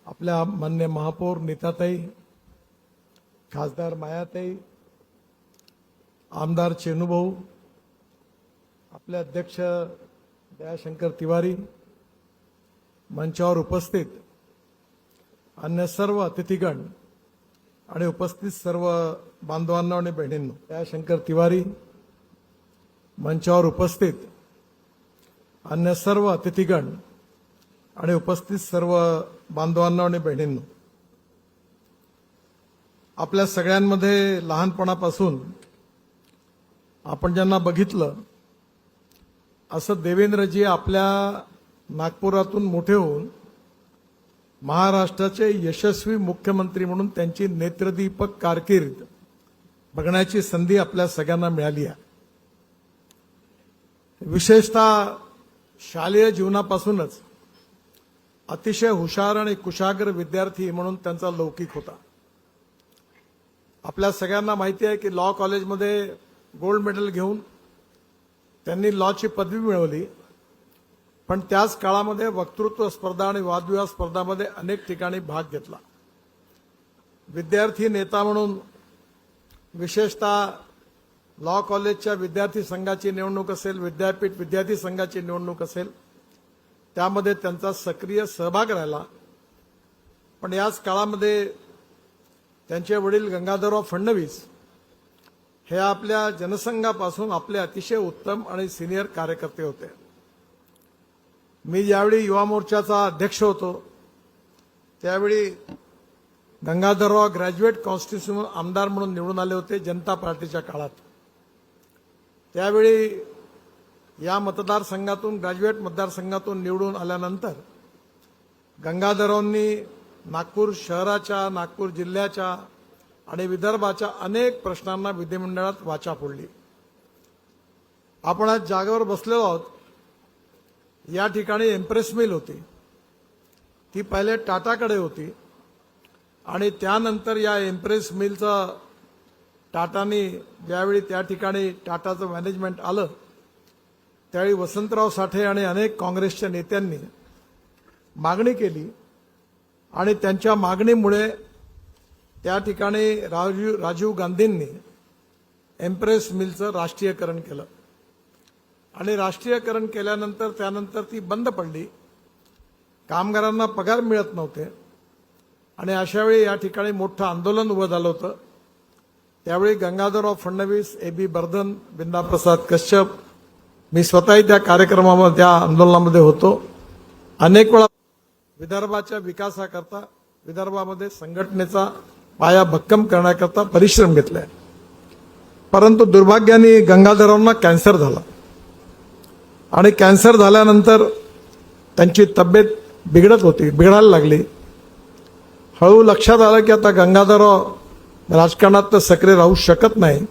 आपल्या मान्य महापौर नीताताई, खासदार मायाताई, आमदार चेनूभाऊ, आपले अध्यक्ष दयाशंकर तिवारी, मंचावर उपस्थित अन्य सर्व अतिथीगण आणि उपस्थित सर्व बांधवांना आणि बहिणींनो, दयाशंकर तिवारी, मंचावर उपस्थित अन्य सर्व अतिथीगण आणि उपस्थित सर्व बांधवांना आणि बहिणींनो, आपल्या सगळ्यांमध्ये लहानपणापासून आपण ज्यांना बघितलं असं देवेंद्रजी आपल्या नागपुरातून मोठे होऊन महाराष्ट्राचे यशस्वी मुख्यमंत्री म्हणून त्यांची नेत्रदीपक कारकीर्द बघण्याची संधी आपल्या सगळ्यांना मिळाली आहे। विशेषतः शालेय जीवनापासूनच अतिशय हुशार आणि कुशाग्र विद्यार्थी म्हणून त्यांचा लौकिक होता। आपल्या सगळ्यांना माहिती आहे की लॉ कॉलेजमध्ये गोल्ड मेडल घेऊन त्यांनी लॉची पदवी मिळवली, पण त्याच काळामध्ये वक्तृत्व स्पर्धा आणि वादविवाद स्पर्धांमध्ये अनेक ठिकाणी भाग घेतला। विद्यार्थी नेता म्हणून विशेषतः लॉ कॉलेजच्या विद्यार्थी संघाची निवडणूक असेल, विद्यापीठ विद्यार्थी संघाची निवडणूक असेल, त्यामध्ये त्यांचा सक्रिय सहभाग राहिला। पण याच काळामध्ये त्यांचे वडील गंगाधरराव फडणवीस हे आपल्या जनसंघापासून आपले अतिशय उत्तम आणि सिनियर कार्यकर्ते होते। मी ज्यावेळी युवा मोर्चाचा अध्यक्ष होतो त्यावेळी गंगाधरराव ग्रॅज्युएट कॉन्स्टिट्युशन आमदार म्हणून निवडून आले होते जनता पार्टीच्या काळात। त्यावेळी या मतदारसंघातून ग्रॅज्युएट मतदारसंघातून निवडून आल्यानंतर गंगाधररावांनी नागपूर शहराच्या, नागपूर जिल्ह्याच्या आणि विदर्भाच्या अनेक प्रश्नांना विधिमंडळात वाचा फोडली। आपण आज जागेवर बसलेलो आहोत। या ठिकाणी एम्प्रेस मिल होती, ती पहिले टाटाकडे होती आणि त्यानंतर या एम्प्रेस मिलचं टाटानी ज्यावेळी त्या ठिकाणी टाटाचं मॅनेजमेंट आलं त्यावेळी वसंतराव साठे आणि अनेक काँग्रेसच्या नेत्यांनी मागणी केली आणि त्यांच्या मागणीमुळे त्या ठिकाणी राजीव गांधींनी एम्प्रेस मिलचं राष्ट्रीयकरण केलं आणि राष्ट्रीयकरण केल्यानंतर त्यानंतर ती बंद पडली। कामगारांना पगार मिळत नव्हते आणि अशावेळी या ठिकाणी मोठं आंदोलन उभं झालं होतं। त्यावेळी गंगाधरराव फडणवीस, ए.बी. बर्धन, बिंदाप्रसाद कश्यप, मी स्वतःही त्या कार्यक्रमामध्ये, त्या आंदोलनामध्ये होतो। अनेक वेळा विदर्भाच्या विकासाकरता, विदर्भामध्ये संघटनेचा पाया भक्कम करण्याकरता परिश्रम घेतले, परंतु दुर्भाग्याने गंगाधररावांना कॅन्सर झाला आणि कॅन्सर झाल्यानंतर त्यांची तब्येत बिघडायला लागली। हळू लक्षात आलं की आता गंगाधरराव राजकारणात तर सक्रिय राहू शकत नाही,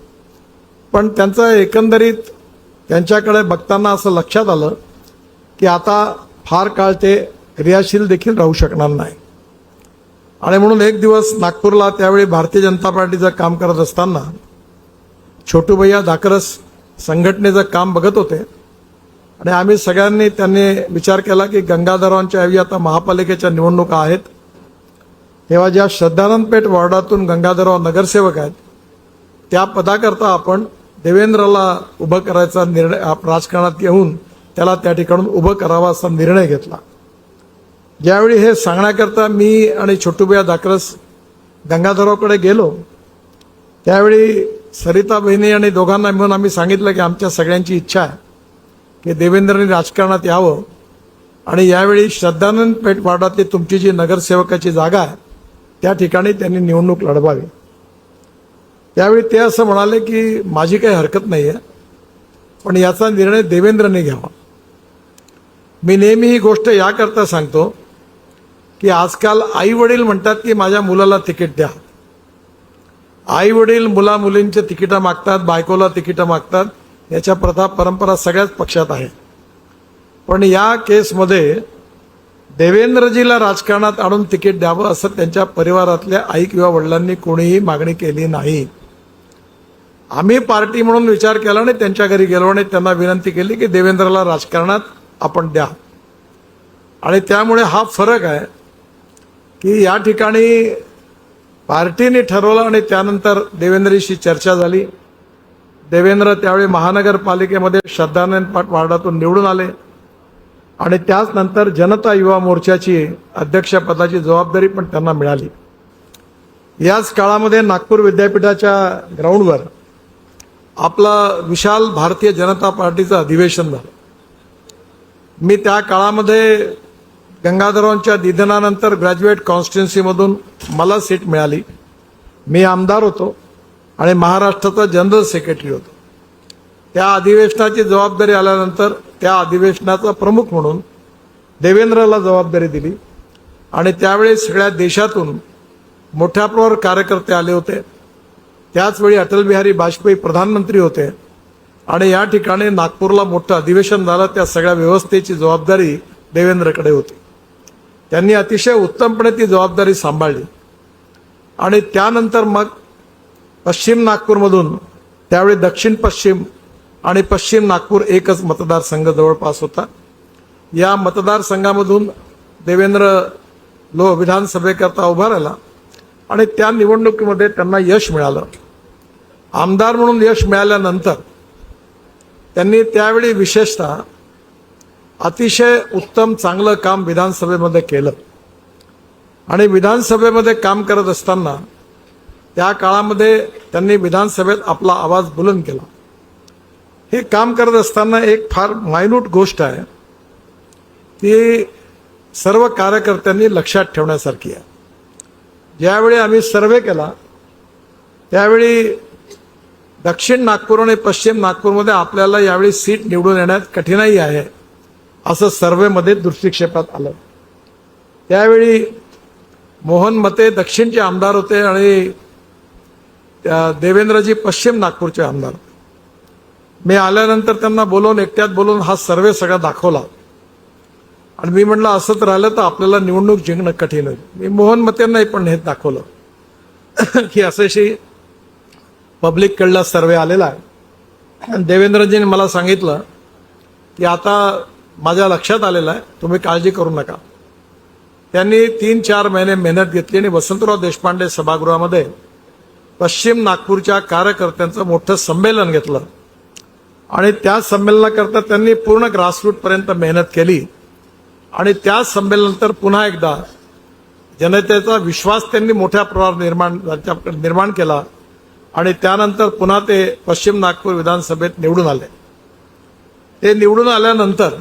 पण त्यांचं एकंदरीत त्यांच्याकडे बघताना असं लक्षात आलं की आता फार काळ ते क्रियाशील देखील राहू शकणार नाही। आणि म्हणून एक दिवस नागपूरला त्यावेळी भारतीय जनता पार्टीचं काम करत असताना छोटूभैया दाकरस संघटनेचं काम बघत होते आणि आम्ही सगळ्यांनी त्यांनी विचार केला की गंगाधररावांच्या ऐवजी आता महापालिकेच्या निवडणुका आहेत, तेव्हा ज्या श्रद्धानंद पेठ वॉर्डातून गंगाधरराव नगरसेवक आहेत त्या पदाकरता आपण देवेंद्रला उभं करायचा निर्णय राजकारणात येऊन त्याला त्या ठिकाणून उभं करावा असा निर्णय घेतला। ज्यावेळी हे सांगण्याकरता मी आणि छोटूभैया दाकरस गंगाधररावकडे गेलो त्यावेळी सरिता बहिणी आणि दोघांना मिळून आम्ही सांगितलं की आमच्या सगळ्यांची इच्छा आहे की देवेंद्रनी राजकारणात यावं आणि यावेळी श्रद्धानंद पेठ वार्डातली तुमची जी नगरसेवकाची जागा आहे त्या ठिकाणी त्यांनी निवडणूक लढवावी। त्यावेळी ते असं म्हणाले की माझी काही हरकत नाही आहे, पण याचा निर्णय देवेंद्रने घ्यावा। मी नेहमी ही गोष्ट याकरता सांगतो की आजकाल आई वडील म्हणतात की माझ्या मुलाला तिकीट द्या। आई वडील मुला मुलींचे तिकीटं मागतात, बायकोला तिकीटं मागतात, याच्या प्रथा परंपरा सगळ्याच पक्षात आहे। पण या केसमध्ये देवेंद्रजीला राजकारणात आणून तिकीट द्यावं असं त्यांच्या परिवारातल्या आई किंवा वडिलांनी कोणीही मागणी केली नाही। आम्ही पार्टी म्हणून विचार केला आणि त्यांच्या घरी गेलो आणि त्यांना विनंती केली की देवेंद्रला राजकारणात आपण द्या। आणि त्यामुळे हा फरक आहे की या ठिकाणी पार्टीने ठरवलं आणि त्यानंतर देवेंद्रशी चर्चा झाली. देवेंद्र त्यावेळी महानगरपालिकेमध्ये श्रद्धानंद वार्डातून निवडून आले आणि त्याच नंतर जनता युवा मोर्चाची अध्यक्षपदाची जबाबदारी पण त्यांना मिळाली. याच काळामध्ये नागपूर विद्यापीठाच्या ग्राउंडवर आपलं विशाल भारतीय जनता पार्टीचं अधिवेशन झालं. मी त्या काळामध्ये गंगाधरांच्या निधनानंतर ग्रॅज्युएट कॉन्स्टिट्युन्सीमधून मला सीट मिळाली. मी आमदार होतो आणि महाराष्ट्राचा जनरल सेक्रेटरी होतो. त्या अधिवेशनाची जबाबदारी आल्यानंतर त्या अधिवेशनाचा प्रमुख म्हणून देवेंद्रला जबाबदारी दिली आणि त्यावेळी सगळ्या देशातून मोठ्या प्रमाणावर कार्यकर्ते आले होते. त्याचवेळी अटल बिहारी वाजपेयी प्रधानमंत्री होते आणि या ठिकाणी नागपूरला मोठं अधिवेशन झालं. त्या सगळ्या व्यवस्थेची जबाबदारी देवेंद्रकडे होती. त्यांनी अतिशय उत्तमपणे ती जबाबदारी सांभाळली आणि त्यानंतर मग पश्चिम नागपूरमधून त्यावेळी दक्षिण पश्चिम आणि पश्चिम नागपूर एकच मतदारसंघ जवळपास होता. या मतदारसंघामधून देवेंद्र विधानसभेकरता उभा राहिला आणि त्या निवडणुकीमध्ये त्यांना यश मिळालं. आमदार म्हणून यश मिळाल्यानंतर त्यांनी त्यावेळी विशेषतः अतिशय उत्तम चांगलं काम विधानसभेमध्ये केलं आणि विधानसभेमध्ये काम करत असताना त्या काळामध्ये त्यांनी विधानसभेत आपला आवाज बुलंद केला. हे काम करत असताना एक फार मायन्यूट गोष्ट आहे ती सर्व कार्यकर्त्यांनी लक्षात ठेवण्यासारखी आहे. ज्यावेळी आम्ही सर्वे केला त्यावेळी दक्षिण नागपूर आणि पश्चिम नागपूरमध्ये आपल्याला यावेळी सीट निवडून येण्यात कठीणाई आहे असं सर्वेमध्ये दृष्टिक्षेपात आलं. त्यावेळी मोहन मते दक्षिणचे आमदार होते आणि देवेंद्रजी पश्चिम नागपूरचे आमदार. मी आल्यानंतर त्यांना बोलवून एकट्यात बोलवून हा सर्वे सगळा दाखवला आणि मी म्हटलं असंच राहिलं तर आपल्याला निवडणूक जिंकणं कठीण होईल. मी मोहन मतेंनाही पण हे दाखवलं की असेशी पब्लिक कडला सर्वे आलेला आहे. देवेंद्रजीने मला सांगितलं की आता माझ्या लक्षात आलेलं आहे, तुम्ही काळजी करू नका. त्यांनी 3-4 महिने मेहनत घेतली आणि वसंतराव देशपांडे सभागृहामध्ये पश्चिम नागपूरच्या कार्यकर्त्यांचं मोठं संमेलन घेतलं आणि त्या संमेलनाकरता त्यांनी पूर्ण ग्रासरूटपर्यंत मेहनत केली आणि त्या संमेलनानंतर पुन्हा एकदा जनतेचा विश्वास त्यांनी मोठ्या प्रमाणावर निर्माण केला आणि त्यानंतर पुन्हा ते पश्चिम नागपूर विधानसभेत निवडून आले. ते निवडून आल्यानंतर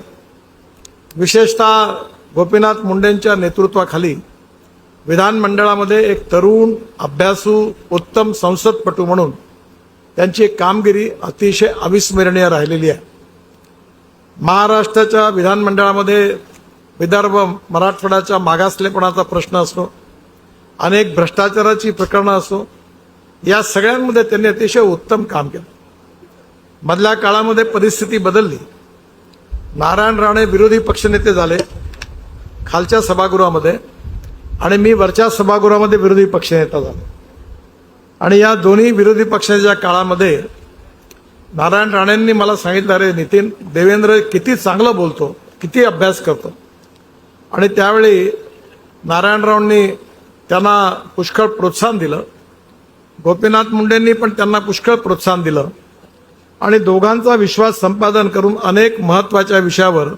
विशेषतः गोपीनाथ मुंडेंच्या नेतृत्वाखाली विधानमंडळामध्ये एक तरुण अभ्यासू उत्तम संसदपटू म्हणून त्यांची कामगिरी अतिशय अविस्मरणीय राहिलेली आहे. महाराष्ट्राच्या विधानमंडळामध्ये विदर्भ मराठवाड्याच्या मागासलेपणाचा प्रश्न असो, अनेक भ्रष्टाचाराची प्रकरणं असो, या सगळ्यांमध्ये त्यांनी अतिशय उत्तम काम केलं. मधल्या काळामध्ये परिस्थिती बदलली. नारायण राणे विरोधी पक्षनेते झाले खालच्या सभागृहामध्ये आणि मी वरच्या सभागृहामध्ये विरोधी पक्षनेता झालो आणि या दोन्ही विरोधी पक्षाच्या काळामध्ये नारायण राणेंनी मला सांगितलं, अरे नितीन, देवेंद्र किती चांगलं बोलतो, किती अभ्यास करतो. आणि त्यावेळी नारायणरावांनी त्यांना पुष्कळ प्रोत्साहन दिलं. गोपीनाथ मुंडेंनी पण त्यांना पुष्कळ प्रोत्साहन दिलं आणि दोघांचा विश्वास संपादन करून अनेक महत्वाच्या विषयावर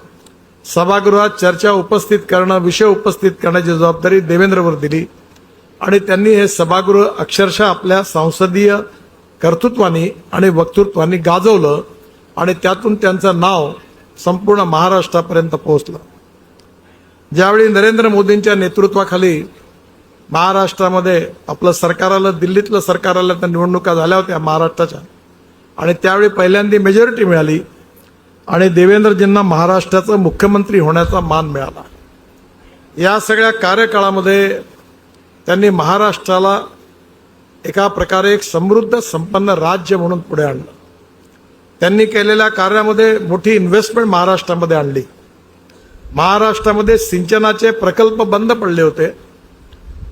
सभागृहात चर्चा उपस्थित करणं, विषय उपस्थित करण्याची जबाबदारी देवेंद्रवर दिली आणि त्यांनी हे सभागृह अक्षरशः आपल्या संसदीय कर्तृत्वानी आणि वक्तृत्वानी गाजवलं आणि त्यातून त्यांचं नाव संपूर्ण महाराष्ट्रापर्यंत पोहोचलं. ज्यावेळी नरेंद्र मोदींच्या नेतृत्वाखाली महाराष्ट्रामध्ये आपलं सरकार आलं, दिल्लीतलं सरकार आलं, तर निवडणुका झाल्या होत्या महाराष्ट्राच्या आणि त्यावेळी पहिल्यांदा मेजॉरिटी मिळाली आणि देवेंद्रजींना महाराष्ट्राचा मुख्यमंत्री होण्याचा मान मिळाला. या सगळ्या कार्यकाळामध्ये त्यांनी महाराष्ट्राला एका प्रकारे एक समृद्ध संपन्न राज्य म्हणून पुढे आणलं. त्यांनी केलेल्या कार्यामध्ये मोठी इन्व्हेस्टमेंट महाराष्ट्रामध्ये आणली. महाराष्ट्रामध्ये सिंचनाचे प्रकल्प बंद पडले होते,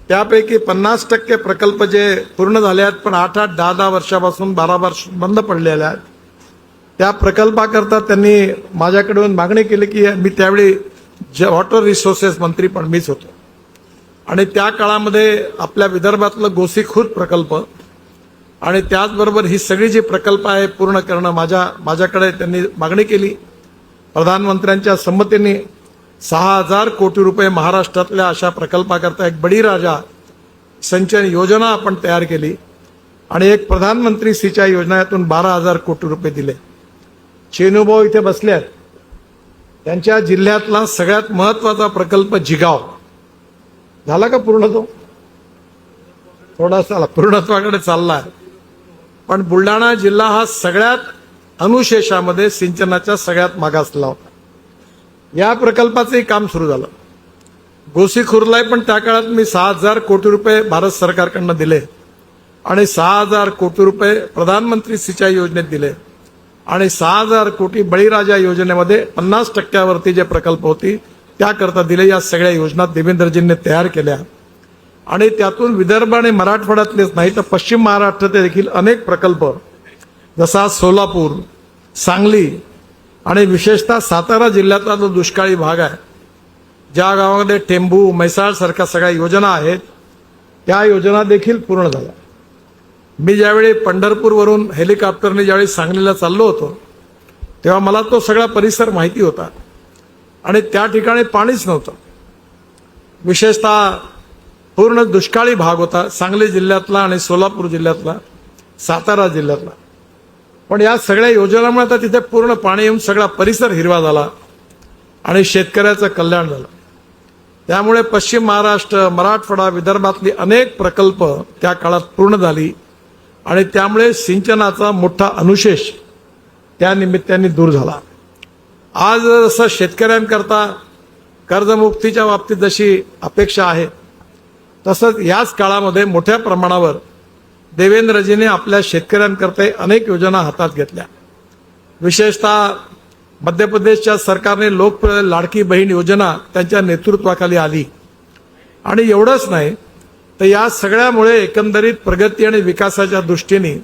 त्यापैकी 50% प्रकल्प जे पूर्ण झाले आहेत पण 8-8, 10-10 वर्षापासून 12 वर्ष बंद पडलेले आहेत. त्या प्रकल्पाकरता त्यांनी माझ्याकडून मागणी केली की मी त्यावेळी वॉटर रिसोर्सेस मंत्री पण मीच होतो आणि त्या काळामध्ये आपल्या विदर्भातलं गोसीखुर्द प्रकल्प आणि त्याचबरोबर ही सगळी जी प्रकल्प आहे पूर्ण करणं माझ्याकडे त्यांनी मागणी केली. प्रधानमंत्र्यांच्या संमतीने 6,000 कोटी रुपये महाराष्ट्रातल्या अशा प्रकल्पाकरता एक बळीराजा सिंचन योजना आपण तयार केली आणि एक प्रधानमंत्री सिंचाई योजना यातून 12,000 कोटी रुपये दिले. चेनुभाऊ इथे बसले आहेत. त्यांच्या जिल्ह्यातला सगळ्यात महत्वाचा प्रकल्प जिगाव झाला का पूर्ण? तो थोडासा पूर्णत्वाकडे चालला आहे. पण बुलढाणा जिल्हा हा सगळ्यात अनुशेषामध्ये सिंचनाच्या सगळ्यात मागासला होता. या प्रकल्पाचंही काम सुरू झालं. गोसीखुर्दला पण त्या काळात मी 6,000 कोटी रुपये भारत सरकारकडनं दिले आणि 6,000 कोटी रुपये प्रधानमंत्री सिंचाई योजनेत दिले आणि 6,000 कोटी बळीराजा योजनेमध्ये 50% जे प्रकल्प होती त्याकरता दिले. या सगळ्या योजना देवेंद्रजींनी तयार केल्या आणि त्यातून विदर्भ आणि मराठवाड्यातलेच नाही तर पश्चिम महाराष्ट्रात देखील अनेक प्रकल्प जसा सोलापूर, सांगली आणि विशेषतः सातारा जिल्ह्यातला जो दुष्काळी भाग आहे, ज्या गावामध्ये टेंभू, म्हैसाळ सारख्या सगळ्या योजना आहेत त्या योजना देखील पूर्ण झाल्या. मी ज्यावेळी पंढरपूरवरून हेलिकॉप्टरने ज्यावेळी सांगलीला चाललो होतो तेव्हा मला तो सगळा परिसर माहिती होता आणि त्या ठिकाणी पाणीच नव्हतं. विशेषतः पूर्ण दुष्काळी भाग होता सांगली जिल्ह्यातला आणि सोलापूर जिल्ह्यातला, सातारा जिल्ह्यातला. पण या सगळ्या योजनांमुळे आता तिथे पूर्ण पाणी येऊन सगळा परिसर हिरवा झाला आणि शेतकऱ्याचं कल्याण झालं. त्यामुळे पश्चिम महाराष्ट्र, मराठवाडा, विदर्भातली अनेक प्रकल्प त्या काळात पूर्ण झाली आणि त्यामुळे सिंचनाचा मोठा अनुशेष त्या निमित्ताने दूर झाला. आज जसं शेतकऱ्यांकरता कर्जमुक्तीच्या बाबतीत जशी अपेक्षा आहे तसंच याच काळामध्ये मोठ्या प्रमाणावर देवेंद्रजीने आपल्या शेतकऱ्यांकरता अनेक योजना हातात घेतल्या. विशेषतः मध्य प्रदेशच्या सरकारने लोकप्रिय लाडकी बहीण योजना त्यांच्या नेतृत्वाखाली आली आणि एवढंच नाही तर या सगळ्यामुळे एकंदरीत प्रगती आणि विकासाच्या दृष्टीने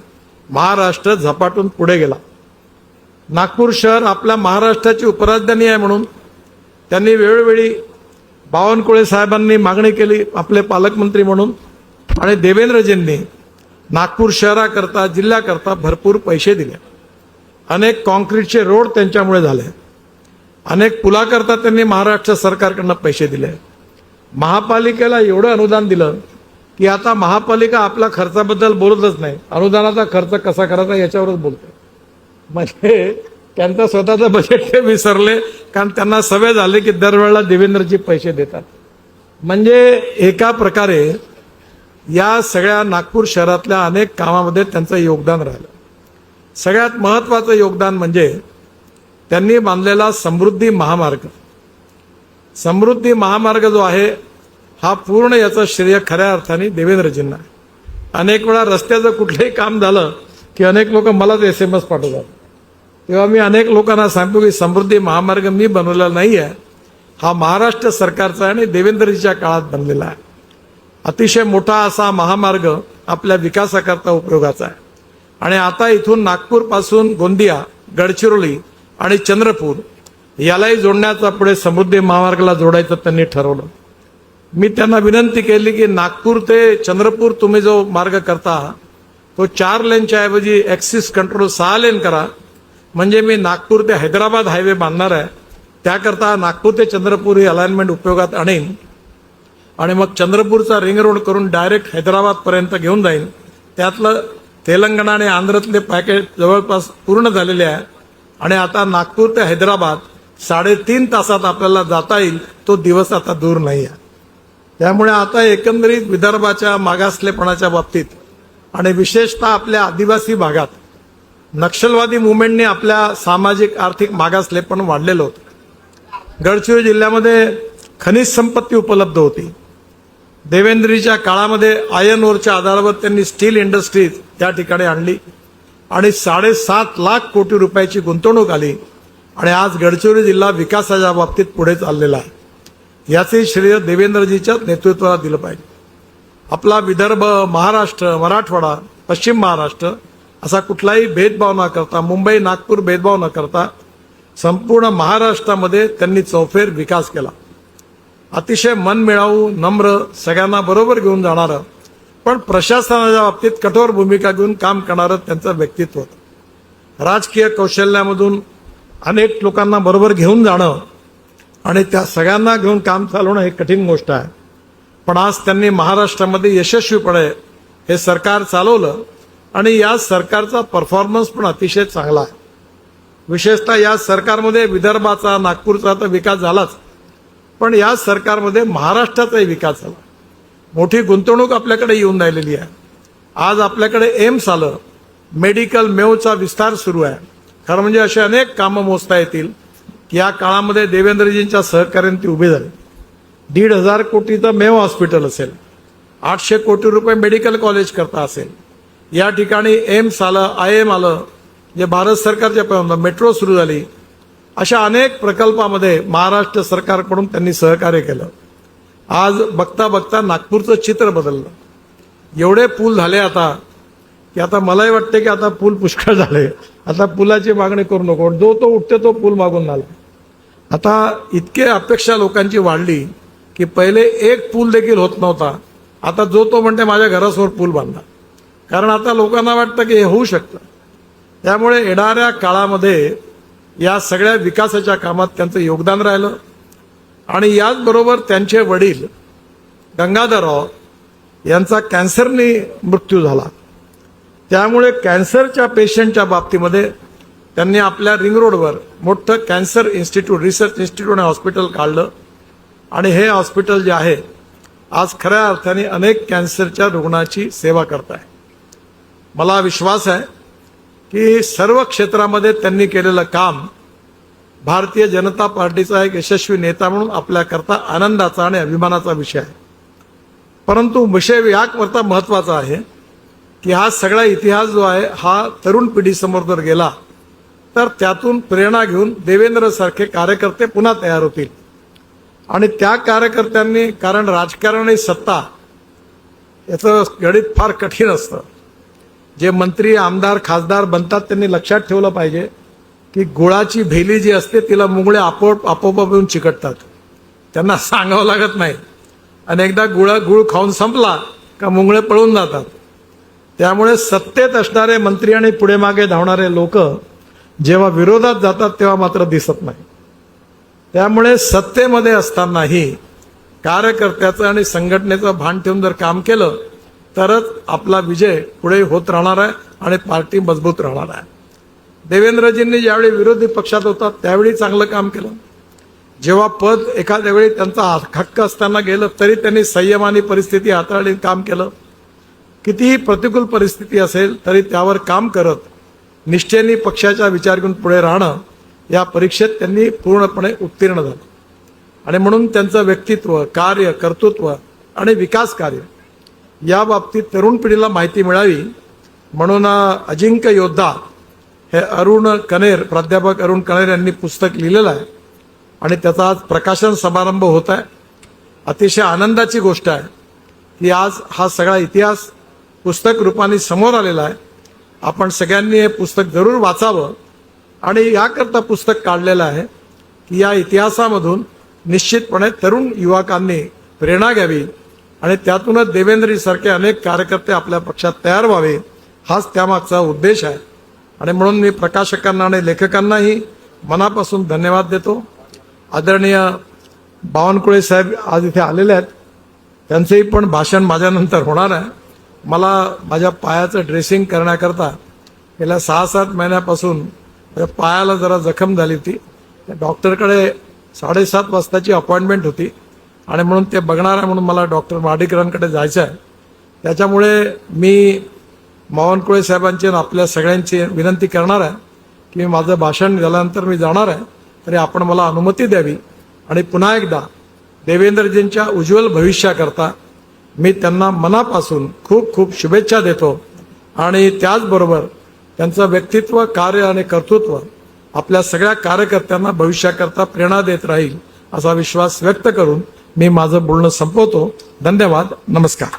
महाराष्ट्र झपाटून पुढे गेला. नागपूर शहर आपल्या महाराष्ट्राची उपराजधानी आहे म्हणून त्यांनी वेळोवेळी बावनकुळे साहेबांनी मागणी केली आपले पालकमंत्री म्हणून आणि देवेंद्रजींनी नागपूर शहराकरता, जिल्ह्याकरता भरपूर पैसे दिले. अनेक कॉन्क्रीटचे रोड त्यांच्यामुळे झाले. अनेक पुलाकरता त्यांनी महाराष्ट्र सरकारकडनं पैसे दिले. महापालिकेला एवढं अनुदान दिलं की आता महापालिका आपल्या खर्चाबद्दल बोलतच नाही, अनुदानाचा खर्च कसा करायचा याच्यावरच बोलते. म्हणजे त्यांचं स्वतःचं बजेट ते विसरले कारण त्यांना सवय झाली की दरवेळेला देवेंद्रजी पैसे देतात. म्हणजे एका प्रकारे या सगळ्या नागपूर शहरातल्या अनेक कामामध्ये त्यांचं योगदान राहिलं. सगळ्यात महत्वाचं योगदान म्हणजे त्यांनी बांधलेला समृद्धी महामार्ग. समृद्धी महामार्ग जो आहे हा पूर्ण याचं श्रेय खऱ्या अर्थाने देवेंद्रजींना आहे. अनेक वेळा रस्त्याचं कुठलंही काम झालं की अनेक लोक मलाच SMS पाठवतात. तेव्हा मी अनेक लोकांना सांगतो की समृद्धी महामार्ग मी बनवलेला नाही आहे, हा महाराष्ट्र सरकारचा आहे आणि देवेंद्रजीच्या काळात बनलेला आहे. अतिशय मोठा असा महामार्ग आपल्या विकासाकरता उपयोगाचा आहे आणि आता इथून नागपूरपासून गोंदिया, गडचिरोली आणि चंद्रपूर यालाही जोडण्याचा पुढे समृद्धी महामार्गाला जोडायचं त्यांनी ठरवलं. मी त्यांना विनंती केली की नागपूर ते चंद्रपूर तुम्ही जो मार्ग करता तो 4 लेनच्या ऐवजी ॲक्सिस कंट्रोल 6 लेन करा, म्हणजे मी नागपूर ते हैदराबाद हायवे बांधणार आहे, त्याकरता नागपूर ते चंद्रपूर ही अलाइनमेंट उपयोगात आणेन आणि मग चंद्रपूरचा रिंग रोड करून डायरेक्ट हैदराबादपर्यंत घेऊन जाईन. त्यातलं तेलंगणा आणि आंध्रातले पॅकेज जवळपास पूर्ण झालेले आहे आणि आता नागपूर ते हैदराबाद 3.5 तासात आपल्याला जाता येईल. तो दिवस आता दूर नाही आहे. त्यामुळे आता एकंदरीत विदर्भाच्या मागासलेपणाच्या बाबतीत आणि विशेषतः आपल्या आदिवासी भागात नक्षलवादी मुवमेंटने आपल्या सामाजिक आर्थिक मागासलेपण वाढलेलं होतं. गडचिरोली जिल्ह्यामध्ये खनिज संपत्ती उपलब्ध होती. देवेंद्रजीच्या काळामध्ये आयर्न ओरच्या आधारावर त्यांनी स्टील इंडस्ट्रीज त्या ठिकाणी आणली आणि 7.5 लाख कोटी रुपयाची गुंतवणूक आली आणि आज गडचिरोली जिल्हा विकासाच्या बाबतीत पुढे चाललेला आहे. याचे श्रेय देवेंद्रजीच्याच नेतृत्वाला दिलं पाहिजे. आपला विदर्भ, महाराष्ट्र, मराठवाडा, पश्चिम महाराष्ट्र असा कुठलाही भेदभाव न करता, मुंबई नागपूर भेदभाव न करता संपूर्ण महाराष्ट्रामध्ये त्यांनी चौफेर विकास केला. अतिशय मनमिळावू, नम्र, सगळ्यांना बरोबर घेऊन जाणारं, पण प्रशासनाच्या बाबतीत कठोर भूमिका घेऊन काम करणारं त्यांचं व्यक्तित्व होतं. राजकीय कौशल्यामधून अनेक लोकांना बरोबर घेऊन जाणं आणि त्या सगळ्यांना घेऊन काम चालवणं हे कठीण गोष्ट आहे. पण आज त्यांनी महाराष्ट्रामध्ये यशस्वीपणे हे सरकार चालवलं आणि या सरकारचा परफॉर्मन्स पण अतिशय चांगला आहे. विशेषतः या सरकारमध्ये विदर्भाचा, नागपूरचा तर विकास झालाच, पण या सरकारमध्ये महाराष्ट्राचाही विकास झाला. मोठी गुंतवणूक आपल्याकडे येऊन राहिलेली आहे. आज आपल्याकडे एम्स आलं, मेडिकल मेवचा विस्तार सुरू आहे. खरं म्हणजे असे अनेक कामं मोजता येतील की या काळामध्ये देवेंद्रजींच्या सहकार्याने ती उभी झाली. 1,500 कोटीचं मेव हॉस्पिटल असेल, 800 कोटी रुपये मेडिकल कॉलेज करता असेल, या ठिकाणी एम्स आलं, IIM आलं, जे भारत सरकारच्या मेट्रो सुरू झाली. अशा अनेक प्रकल्पामध्ये महाराष्ट्र सरकारकडून त्यांनी सहकार्य केलं. आज बघता बघता नागपूरचं चित्र बदललं. एवढे पूल झाले आता की आता मलाही वाटते की आता पूल पुष्कळ झाले, आता पुलाची मागणी करू नको, जो तो उठते तो पूल मागून आला. आता इतके अपेक्षा लोकांची वाढली की पहिले एक पूल देखील होत नव्हता, आता जो तो म्हणते माझ्या घरासमोर पूल बांधा, कारण आता लोकांना वाटतं की हे होऊ शकतं. त्यामुळे येणाऱ्या काळामध्ये या सगळ्या विकासाच्या कामात त्यांचं योगदान राहिलं. आणि याचबरोबर त्यांचे वडील गंगाधरराव यांचा कॅन्सरने मृत्यू झाला. त्यामुळे कॅन्सरच्या पेशंटच्या बाबतीमध्ये त्यांनी आपल्या रिंग रोडवर मोठं कॅन्सर इन्स्टिट्यूट, रिसर्च इन्स्टिट्यूट आणि हॉस्पिटल काढलं. आणि हे हॉस्पिटल जे आहे आज खऱ्या अर्थाने अनेक कॅन्सरच्या रुग्णाची सेवा करत आहे. मला विश्वास आहे की सर्व क्षेत्रामध्ये त्यांनी केलेलं काम भारतीय जनता पार्टीचा एक यशस्वी नेता म्हणून आपल्याकरता आनंदाचा आणि अभिमानाचा विषय आहे. परंतु विषय याकरता महत्वाचा आहे की हा सगळा इतिहास जो आहे हा तरुण पिढीसमोर जर गेला तर त्यातून प्रेरणा घेऊन देवेंद्र सारखे कार्यकर्ते पुन्हा तयार होतील. आणि त्या कार्यकर्त्यांनी, कारण राजकारण आणि सत्ता याचं गणित फार कठीण असतं. जे मंत्री, आमदार, खासदार बनतात त्यांनी लक्षात ठेवलं पाहिजे की गुळाची भेली जी असते तिला मुंगळे आपोआप येऊन चिकटतात, त्यांना सांगावं लागत नाही. आणि एकदा गुळ खाऊन संपला का मुंगळे पळून जातात. त्यामुळे सत्तेत असणारे मंत्री आणि पुढे मागे धावणारे लोक जेव्हा विरोधात जातात तेव्हा मात्र दिसत नाही. त्यामुळे सत्तेमध्ये असतानाही कार्यकर्त्याचं आणि संघटनेचं भान ठेवून जर काम केलं तरच आपला विजय पुढे होत राहणार आहे आणि पार्टी मजबूत राहणार आहे. देवेंद्रजींनी ज्यावेळी विरोधी पक्षात होता त्यावेळी चांगलं काम केलं. जेव्हा पद एखाद्या वेळी त्यांचा हक्क असताना गेलं तरी त्यांनी संयमाने परिस्थिती हाताळली, काम केलं. कितीही प्रतिकूल परिस्थिती असेल तरी त्यावर काम करत निष्ठेने पक्षाचा विचार घेऊन पुढे राहणं, या परीक्षेत त्यांनी पूर्णपणे उत्तीर्ण झालं. आणि म्हणून त्यांचं व्यक्तित्व, कार्य, कर्तृत्व आणि विकास कार्य या बाबतीत तरुण पिढीला माहिती मिळावी म्हणून अजिंक्य योद्धा हे प्राध्यापक अरुण कनेर यांनी पुस्तक लिहिलेलं आहे आणि त्याचा आज प्रकाशन समारंभ होत आहे. अतिशय आनंदाची गोष्ट आहे की आज हा सगळा इतिहास पुस्तक रूपाने समोर आलेला आहे. आपण सगळ्यांनी हे पुस्तक जरूर वाचावं आणि याकरता पुस्तक काढलेलं आहे की या इतिहासामधून निश्चितपणे तरुण युवकांनी प्रेरणा घ्यावी आणि त्यातूनच देवेंद्रजी सारखे अनेक कार्यकर्ते आपल्या पक्षात तयार व्हावे, हाच त्यामागचा उद्देश आहे. आणि म्हणून मी प्रकाशकांना आणि लेखकांनाही मनापासून धन्यवाद देतो. आदरणीय बावनकुळे साहेब आज इथे आलेले आहेत, त्यांचंही पण भाषण माझ्यानंतर होणार आहे. मला माझ्या पायाचं ड्रेसिंग करण्याकरता गेल्या 6-7 महिन्यापासून माझ्या पायाला जरा जखम झाली होती. त्या डॉक्टरकडे 7:30 वाजताची अपॉइंटमेंट होती आणि म्हणून ते बघणार आहे म्हणून मला डॉक्टर मार्डीकरांकडे जायचं आहे. त्याच्यामुळे मी बावनकुळे साहेबांची आणि आपल्या सगळ्यांची विनंती करणार आहे की माझं भाषण झाल्यानंतर मी जाणार आहे तरी आपण मला अनुमती द्यावी. आणि पुन्हा एकदा देवेंद्रजींच्या उज्ज्वल भविष्याकरता मी त्यांना मनापासून खूप खूप शुभेच्छा देतो. आणि त्याचबरोबर त्यांचं व्यक्तित्व, कार्य आणि कर्तृत्व आपल्या सगळ्या कार्यकर्त्यांना भविष्याकरता प्रेरणा देत राहील असा विश्वास व्यक्त करून मी माझं बोलणं संपवतो. धन्यवाद. नमस्कार.